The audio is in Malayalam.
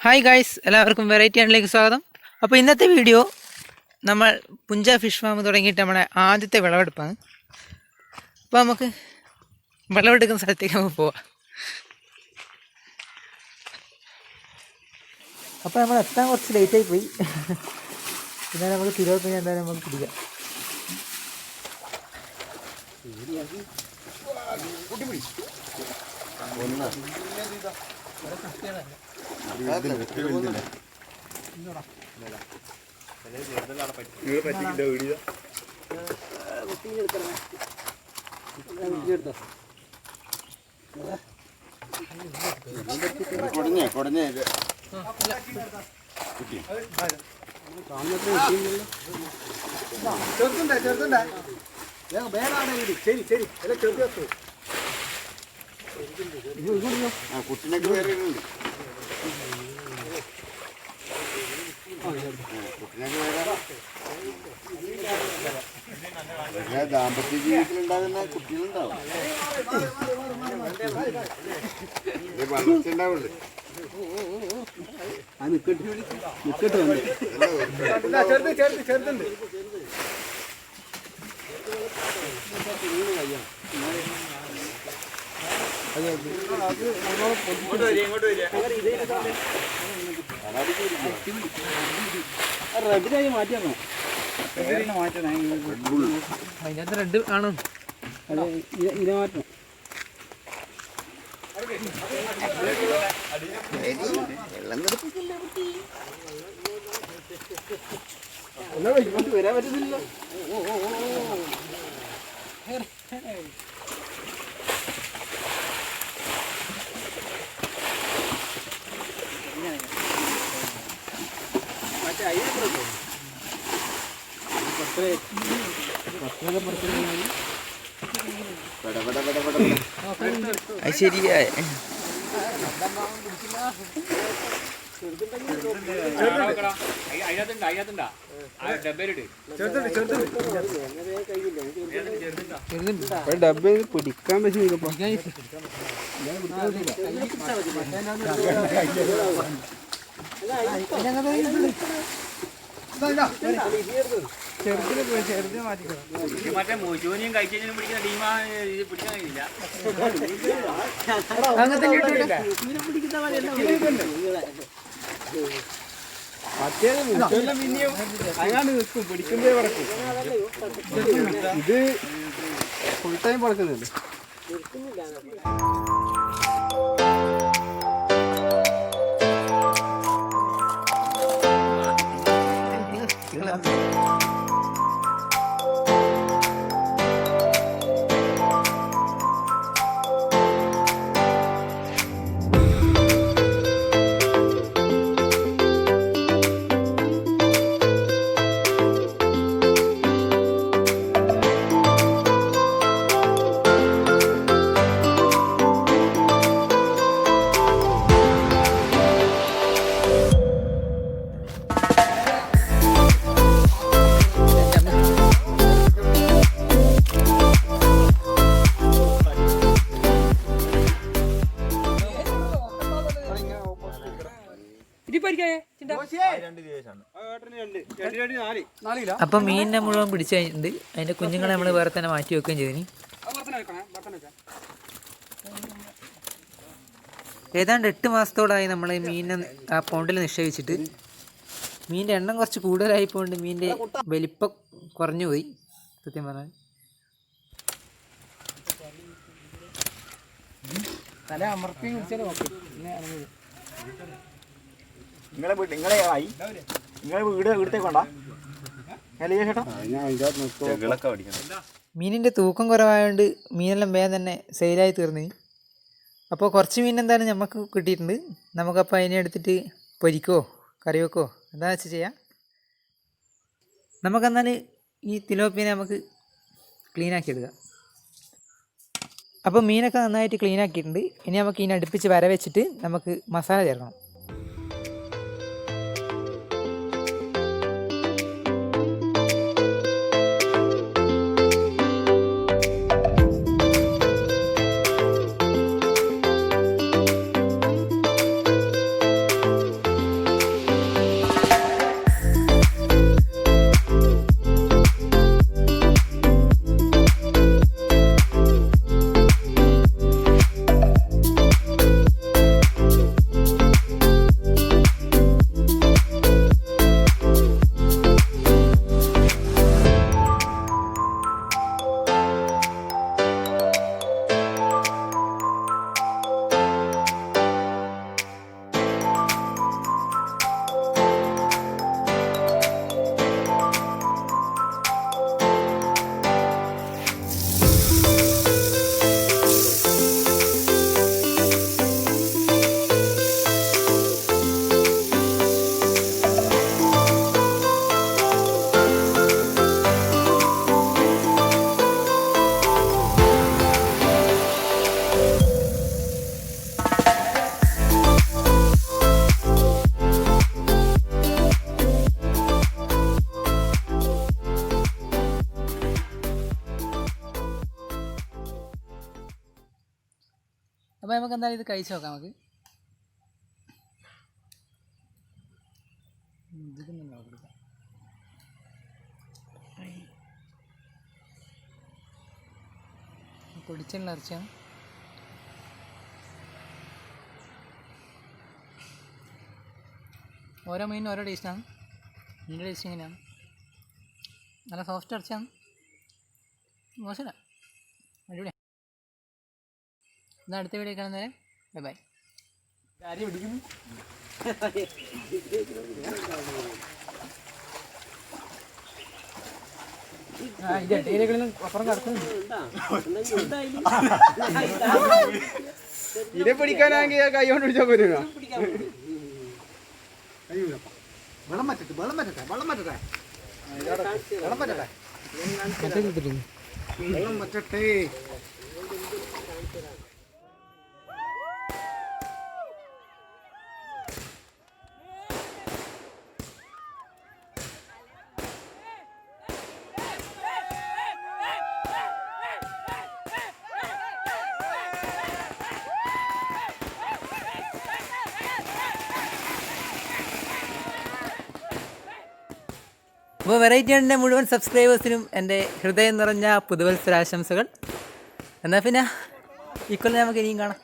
ഹായ് ഗൈസ്, എല്ലാവർക്കും വെറൈറ്റി ആൻഡിലേക്ക് സ്വാഗതം. അപ്പോൾ ഇന്നത്തെ വീഡിയോ നമ്മൾ പുഞ്ച ഫിഷ് ഫാം തുടങ്ങിയിട്ട് നമ്മുടെ ആദ്യത്തെ വിളവെടുപ്പാണ്. അപ്പോൾ നമുക്ക് വിളവെടുക്കുന്ന സ്ഥലത്തേക്ക് നമുക്ക് പോവാം. അപ്പോൾ നമ്മൾ എത്താൻ കുറച്ച് ലേറ്റായി പോയി. പിന്നെ നമുക്ക് തിരുവനന്തപുരം എന്തായാലും നമുക്ക് പിടിക്കാം. ദാമ്പത്യ ജീവിതത്തിലുണ്ടാകുന്ന കുട്ടികളുണ്ടാവും. വളർച്ചയുണ്ടാവുള്ളൂ. മാറ്റിയാണോ അതിനകത്ത് റെഡ് കാണും. ഇത് മാറ്റണം. ഇങ്ങോട്ട് വരാൻ പറ്റുന്നില്ല. മറ്റേ ശരിയാ. ഡബ്ബയിൽ പിടിക്കാൻ പറ്റും. മറ്റേ മോശോനിയും കഴിച്ചും പിടിക്കുന്ന ടീമാ പിടിക്കാൻ കഴിയില്ല. നിൽക്കും പിടിക്കുമ്പോ പറക്കും. ഇത് ഫുൾ ടൈം പറക്കുന്നുണ്ട്. അപ്പം മീനിനെ മുഴുവൻ പിടിച്ചു കഴിഞ്ഞിട്ടുണ്ട്. അതിൻ്റെ കുഞ്ഞുങ്ങളെ നമ്മൾ വേറെ തന്നെ മാറ്റി വെക്കുകയും ചെയ്തിന്. ഏതാണ്ട് 8 മാസത്തോളായി നമ്മൾ ഈ മീനിനെ ആ പോണ്ടിൽ നിക്ഷേപിച്ചിട്ട്. മീനിൻ്റെ എണ്ണം കുറച്ച് കൂടുതലായിപ്പോണ്ട് മീനിൻ്റെ വലിപ്പം കുറഞ്ഞു പോയി സത്യം പറഞ്ഞാൽ. തല അമർത്തി മീനിൻ്റെ തൂക്കം കുറവായതുകൊണ്ട് മീനെല്ലാം വേഗം തന്നെ സെയിലായി തീർന്നു. അപ്പോൾ കുറച്ച് മീൻ എന്തായാലും നമുക്ക് കിട്ടിയിട്ടുണ്ട്. നമുക്കപ്പോൾ അതിനെ എടുത്തിട്ട് പൊരിക്കോ കറി വെക്കോ എന്താണെന്ന് വെച്ചാൽ ചെയ്യാം. നമുക്കെന്നാൽ ഈ തിലോപ്പിനെ നമുക്ക് ക്ലീനാക്കി എടുക്കാം. അപ്പോൾ മീനൊക്കെ നന്നായിട്ട് ക്ലീനാക്കിയിട്ടുണ്ട്. ഇനി നമുക്ക് ഇതിനെ അടുപ്പിച്ച് വര വെച്ചിട്ട് നമുക്ക് മസാല ചേർക്കണം. നമുക്ക് എന്തായാലും ഇത് കഴിച്ച് നോക്കാം. നമുക്ക് പൊടിച്ചുള്ള ഇറച്ചിയാണ്. ഓരോ മീനും ഓരോ ടേസ്റ്റാണ്. മീനിൻ്റെ ടേസ്റ്റ് എങ്ങനെയാണ്? നല്ല സോഫ്റ്റ് ഇറച്ചിയാണ്. മോശമില്ല, അടിപൊളിയാണ്. എന്നാൽ അടുത്ത വീഡിയോ കാണുന്നവരെ ബൈ ബൈ. ഇതേ പിടിക്കാനാണെങ്കിൽ കൈ കൊണ്ട് പിടിച്ചാൽ പോരുക. വെള്ളം പറ്റട്ടെ വെള്ളം പറ്റട്ടെ വെള്ളം പറ്റട്ടെ വെള്ളം പറ്റട്ടെ വെള്ളം പറ്റട്ടെ. അപ്പോൾ വെറൈറ്റി ആൻഡിൻ്റെ മുഴുവൻ സബ്സ്ക്രൈബേഴ്സിനും എൻ്റെ ഹൃദയം നിറഞ്ഞ പുതുവത്സരാശംസകൾ. എന്നാൽ പിന്നെ ഇക്കൊല്ലം നമുക്ക് ഇനിയും കാണാം.